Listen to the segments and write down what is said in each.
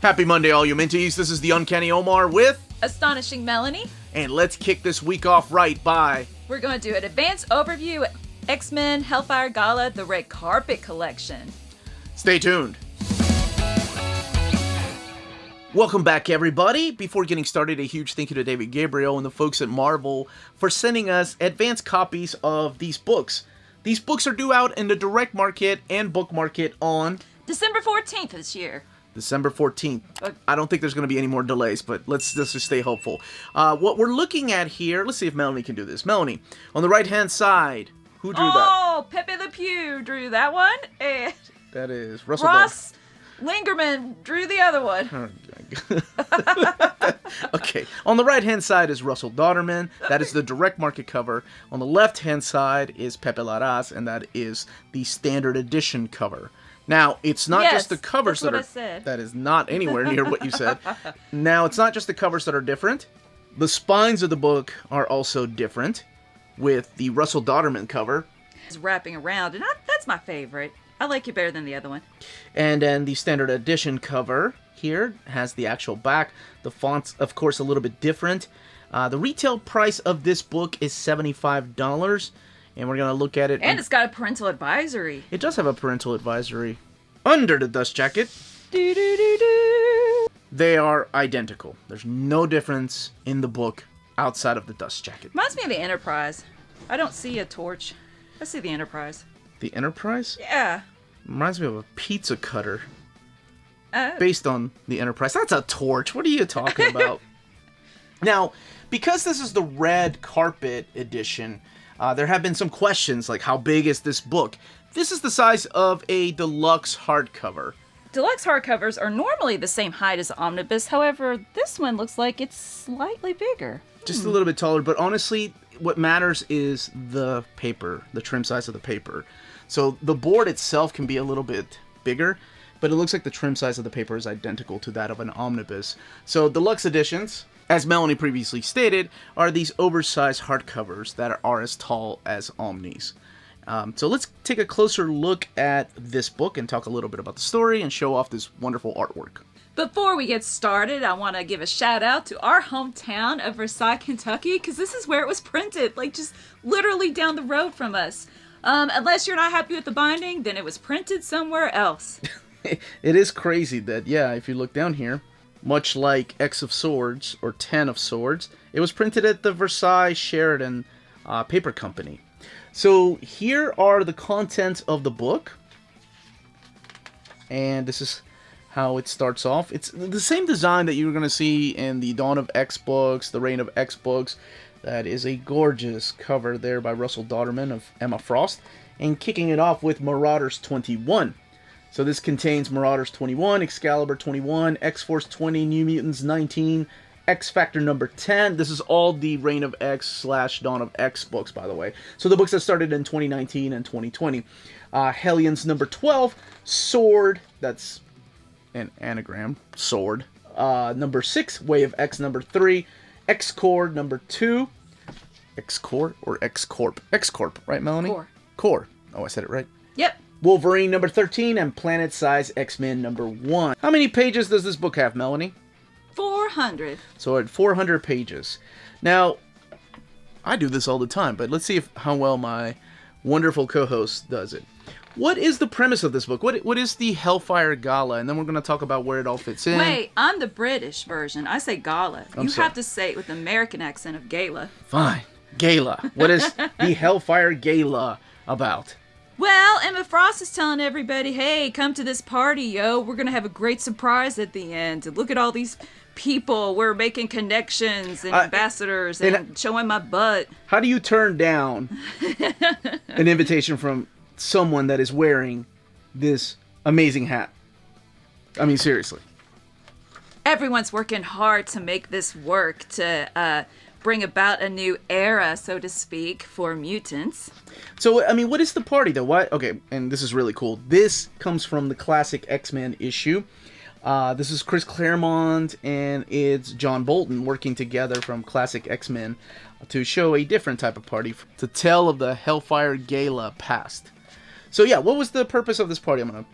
Happy Monday, all you Minties. This is the Uncanny Omar with Astonishing Melanie. And let's kick this week off right by... We're going to do an advanced overview of X-Men Hellfire Gala, the Red Carpet Collection. Stay tuned. Welcome back, everybody. Before getting started, a huge thank you to David Gabriel and the folks at Marvel for sending us advanced copies of these books. These books are due out in the direct market and book market on... December 14th this year. December 14th. I don't think there's going to be any more delays, but let's just stay hopeful. What we're looking at here, let's see if Melanie can do this. Melanie, on the right-hand side, who drew that? Oh, Pepe Le Pew drew that one. And that is Russell Ross Lingerman drew the other one. Okay, on the right-hand side is Russell Dauterman. That is the direct market cover. On the left-hand side is Pepe Larraz, and that is the standard edition cover. Now, it's not just the covers that are... said. That is not anywhere near what you said. Now, it's not just the covers that are different. The spines of the book are also different, with the Russell Dauterman cover. It's wrapping around, and that's my favorite. I like it better than the other one. And then the standard edition cover here has the actual back. The font's, of course, a little bit different. The retail price of this book is $75. And we're going to look at it. And it's got a parental advisory. It does have a parental advisory under the dust jacket. Do-do-do-do. They are identical. There's no difference in the book outside of the dust jacket. Reminds me of the Enterprise. I don't see a torch. I see the Enterprise. The Enterprise? Yeah. Reminds me of a pizza cutter. Oh. Based on the Enterprise. That's a torch. What are you talking about? Now, because this is the red carpet edition... there have been some questions, like how big is this book? This is the size of a deluxe hardcover. Deluxe hardcovers are normally the same height as Omnibus, however, this one looks like it's slightly bigger. Just a little bit taller, but honestly, what matters is the paper, the trim size of the paper. So the board itself can be a little bit bigger, but it looks like the trim size of the paper is identical to that of an Omnibus. So deluxe editions... as Melanie previously stated, are these oversized hardcovers that are as tall as Omnis. So let's take a closer look at this book and talk a little bit about the story and show off this wonderful artwork. Before we get started, I want to give a shout out to our hometown of Versailles, Kentucky, because this is where it was printed, like just literally down the road from us. Unless you're not happy with the binding, then it was printed somewhere else. It is crazy that, yeah, if you look down here, much like X of Swords, or 10 of Swords, it was printed at the Versailles Sheridan Paper Company. So here are the contents of the book. And this is how it starts off. It's the same design that you're going to see in the Dawn of X books, the Reign of X books. That is a gorgeous cover there by Russell Dauterman of Emma Frost. And kicking it off with Marauders 21. So this contains Marauders 21, Excalibur 21, X-Force 20, New Mutants 19, X-Factor number 10. This is all the Reign of X / Dawn of X books, by the way. So the books that started in 2019 and 2020. Hellions number 12, S.W.O.R.D, that's an anagram, sword. Number 6, Way of X number 3, X-Corp number 2. X-Corp or X-Corp? X-Corp, right, Melanie? Core. Oh, I said it right? Yep. Wolverine number 13 and Planet Size X-Men number 1. How many pages does this book have, Melanie? 400. So at 400 pages. Now, I do this all the time, but let's see how well my wonderful co-host does it. What is the premise of this book? What is the Hellfire Gala? And then we're going to talk about where it all fits in. Wait, I'm the British version. I say gala. You sorry. have to say it with the American accent of gala. Fine. Gala. What is the Hellfire Gala about? Well, Emma Frost is telling everybody, hey, come to this party, yo. We're going to have a great surprise at the end. And look at all these people. We're making connections and ambassadors and showing my butt. How do you turn down an invitation from someone that is wearing this amazing hat? I mean, seriously. Everyone's working hard to make this work, to bring about a new era, so to speak, for mutants. So, I mean, what is the party, though? Why? Okay, and this is really cool. This comes from the classic X-Men issue. This is Chris Claremont and it's John Bolton working together from classic X-Men to show a different type of party, to tell of the Hellfire Gala past. So, yeah, what was the purpose of this party? I'm going to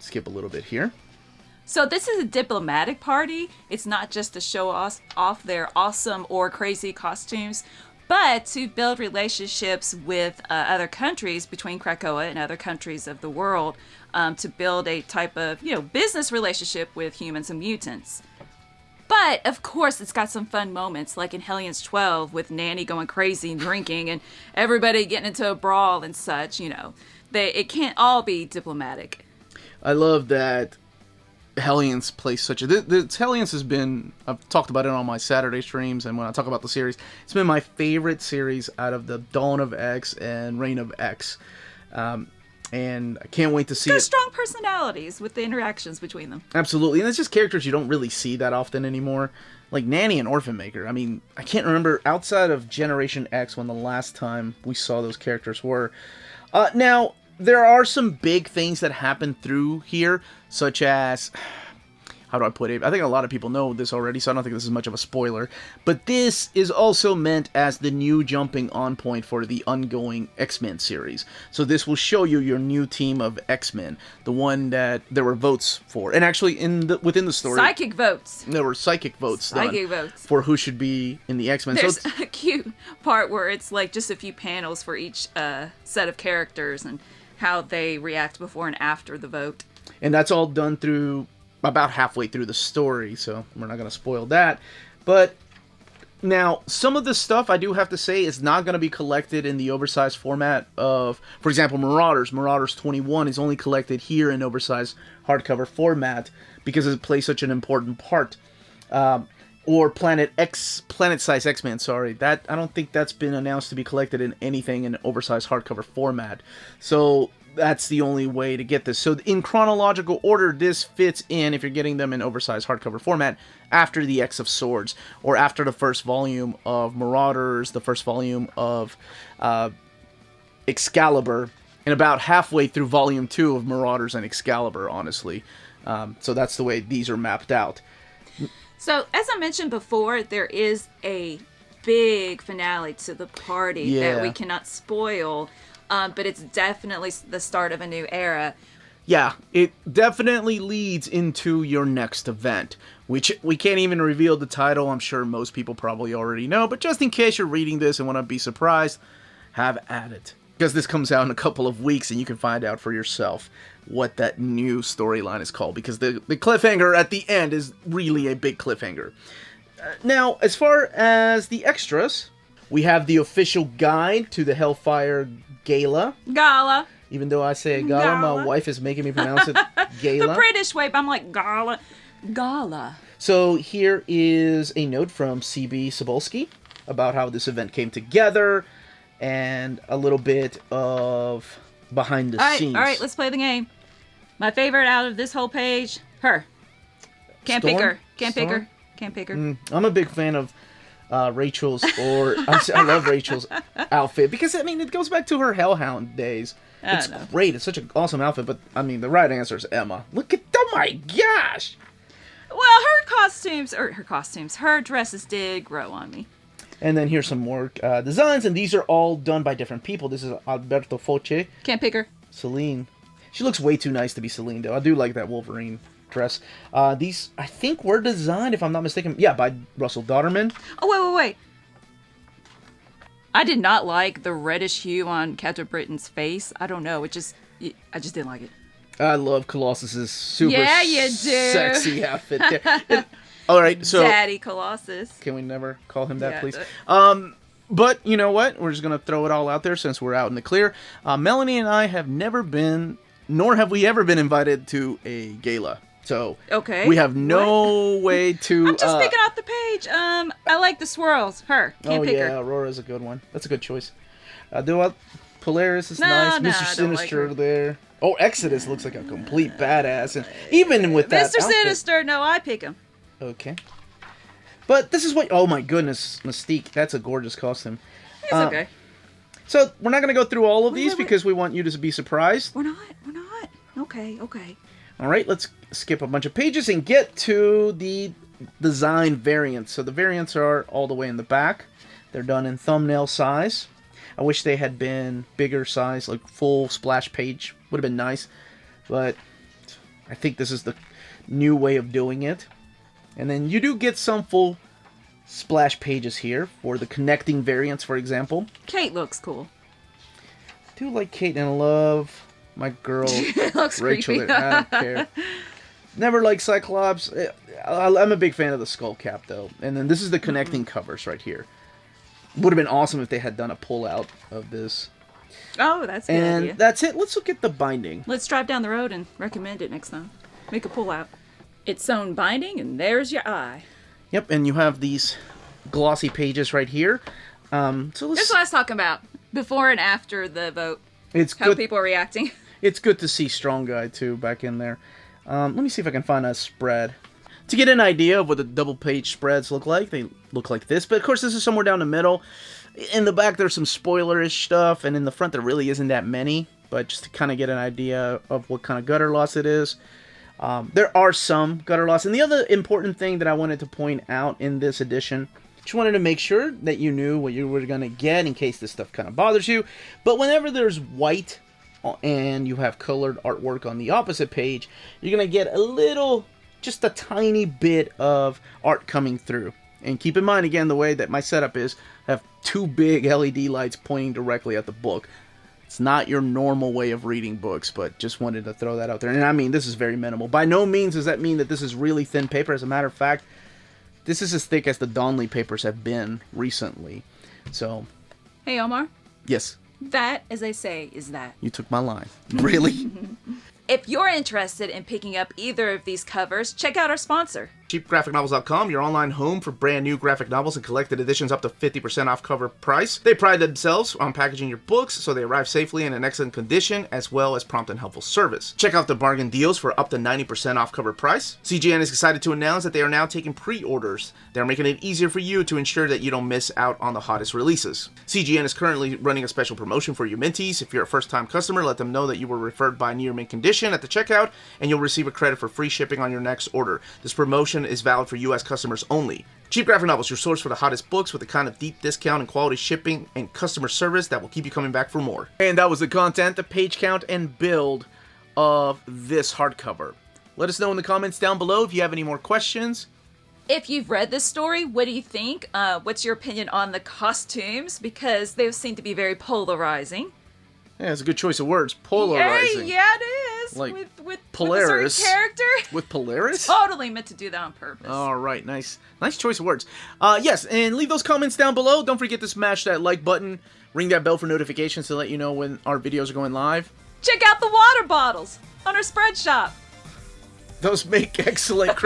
skip a little bit here. So this is a diplomatic party. It's not just to show off their awesome or crazy costumes, but to build relationships with other countries between Krakoa and other countries of the world, to build a type of, business relationship with humans and mutants. But, of course, it's got some fun moments, like in Hellions 12, with Nanny going crazy and drinking, and everybody getting into a brawl and such, It can't all be diplomatic. I love that Hellions plays such a... Hellions has been... I've talked about it on my Saturday streams, and when I talk about the series, it's been my favorite series out of the Dawn of X and Reign of X. And I can't wait to see They're strong personalities with the interactions between them. Absolutely, and it's just characters you don't really see that often anymore. Like Nanny and Orphan Maker. I mean, I can't remember outside of Generation X when the last time we saw those characters were. Now, there are some big things that happen through here, such as... How do I put it? I think a lot of people know this already, so I don't think this is much of a spoiler. But this is also meant as the new jumping on point for the ongoing X-Men series. So this will show you your new team of X-Men, the one that there were votes for. And actually, within the story... Psychic votes. There were psychic votes votes for who should be in the X-Men. There's a cute part where it's like just a few panels for each set of characters and how they react before and after the vote. And that's all done through... about halfway through the story, so we're not going to spoil that. But now, some of the stuff I do have to say is not going to be collected in the oversized format of, for example, Marauders. Marauders 21 is only collected here in oversized hardcover format because it plays such an important part. Or Planet-Size X-Men, sorry. That I don't think that's been announced to be collected in anything in oversized hardcover format. So... that's the only way to get this. So in chronological order, this fits in, if you're getting them in oversized hardcover format, after the X of Swords, or after the first volume of Marauders, the first volume of Excalibur, and about halfway through volume 2 of Marauders and Excalibur, honestly. So that's the way these are mapped out. So, as I mentioned before, there is a big finale to the party that we cannot spoil. But it's definitely the start of a new era. Yeah, it definitely leads into your next event, which we can't even reveal the title. I'm sure most people probably already know, but just in case you're reading this and want to be surprised, have at it. Because this comes out in a couple of weeks and you can find out for yourself what that new storyline is called, because the cliffhanger at the end is really a big cliffhanger. Now, as far as the extras, we have the official guide to the Hellfire Gala. Gala. Even though I say gala, my wife is making me pronounce it gala. The British way, but I'm like gala. Gala. So here is a note from C.B. Cebulski about how this event came together and a little bit of behind the scenes. All right, let's play the game. My favorite out of this whole page, her. Can't pick her. Can't pick her. Can't pick her. I'm a big fan of Rachel's, or I love Rachel's outfit because I mean it goes back to her Hellhound days. It's great. It's such an awesome outfit, but I mean the right answer is Emma. Look at, oh my gosh! Well, her dresses did grow on me. And then here's some more designs, and these are all done by different people. This is Alberto Foce. Can't pick her. Celine. She looks way too nice to be Celine, though. I do like that Wolverine dress. These, I think, were designed, if I'm not mistaken, by Russell Dodderman. Oh, wait. I did not like the reddish hue on Captain Britain's face. I don't know. I just didn't like it. I love Colossus's super you do. Sexy outfit there. All right, so... Daddy Colossus. Can we never call him that, please? But you know what? We're just going to throw it all out there since we're out in the clear. Melanie and I have never been, nor have we ever been invited to a gala. So we have no way to... I'm just picking off the page. I like the swirls. Her. Can't pick her. Aurora's a good one. That's a good choice. Polaris is nice. Mr. Sinister like there. Oh, Exodus looks like a complete badass. And even with that Mr. Sinister, no, I pick him. Okay. But this is what... Oh my goodness. Mystique. That's a gorgeous costume. It's okay. So we're not going to go through all of these because we want you to be surprised. We're not. Okay. All right, let's skip a bunch of pages and get to the design variants. So the variants are all the way in the back. They're done in thumbnail size. I wish they had been bigger size, like full splash page. Would have been nice. But I think this is new way of doing it. And then you do get some full splash pages here for the connecting variants, for example. Kate looks cool. I do like Kate and love my girl looks Rachel. creepy. I don't care. Never liked Cyclops. I'm a big fan of the skull cap, though. And then this is the connecting covers right here. Would have been awesome if they had done a pull-out of this. Oh, that's a good And idea. that's it. Let's look at the binding. Let's drive down the road and recommend it next time. Make a pull-out. It's sewn binding, and there's your eye. Yep, and you have these glossy pages right here. So That's what I was talking about. Before and after the vote. it's How good. people are reacting. It's good to see Strong Guy too back in there. Let me see if I can find a spread to get an idea of what the double page spreads look like. They look like this, but of course this is somewhere down the middle. In the back there's some spoilerish stuff, and in the front there really isn't that many. But just to kind of get an idea of what kind of gutter loss it is. There are some gutter loss, and the other important thing that I wanted to point out in this edition, just wanted to make sure that you knew what you were going to get in case this stuff kind of bothers you. But whenever there's white and you have colored artwork on the opposite page, you're going to get a little, just a tiny bit of art coming through. And keep in mind, again, the way that my setup is, I have two big LED lights pointing directly at the book. It's not your normal way of reading books, but just wanted to throw that out there. And I mean, this is very minimal. By no means does that mean that this is really thin paper. As a matter of fact, this is as thick as the Donnelly papers have been recently. So, Hey, Omar. yes, That, as they say, is that. you took my line. Really? If you're interested in picking up either of these covers, check out our sponsor. CheapGraphicNovels.com, your online home for brand new graphic novels and collected editions up to 50% off cover price. They pride themselves on packaging your books so they arrive safely and in excellent condition, as well as prompt and helpful service. Check out the bargain deals for up to 90% off cover price. CGN is excited to announce that they are now taking pre-orders. They're making it easier for you to ensure that you don't miss out on the hottest releases. CGN is currently running a special promotion for you Minties. If you're a first-time customer, let them know that you were referred by Near Mint Condition at the checkout, and you'll receive a credit for free shipping on your next order. This promotion is valid for U.S. customers only. Cheap Graphic Novels, your source for the hottest books with the kind of deep discount and quality shipping and customer service that will keep you coming back for more. And that was the content, the page count, and build of this hardcover. Let us know in the comments down below if you have any more questions. If you've read this story, what do you think? What's your opinion on the costumes? Because they seem to be very polarizing. Yeah, it's a good choice of words. Polarizing. Yeah, it is. Like with Polaris. With a certain character. With Polaris? Totally meant to do that on purpose. All right, nice choice of words. Yes, and leave those comments down below. Don't forget to smash that like button, ring that bell for notifications to let you know when our videos are going live. Check out the water bottles on our spread shop. Those make excellent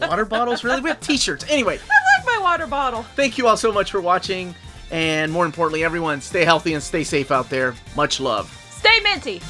water bottles, really? We have t-shirts. Anyway, I like my water bottle. thank you all so much for watching, and more importantly, everyone, stay healthy and stay safe out there. Much love. Stay minty.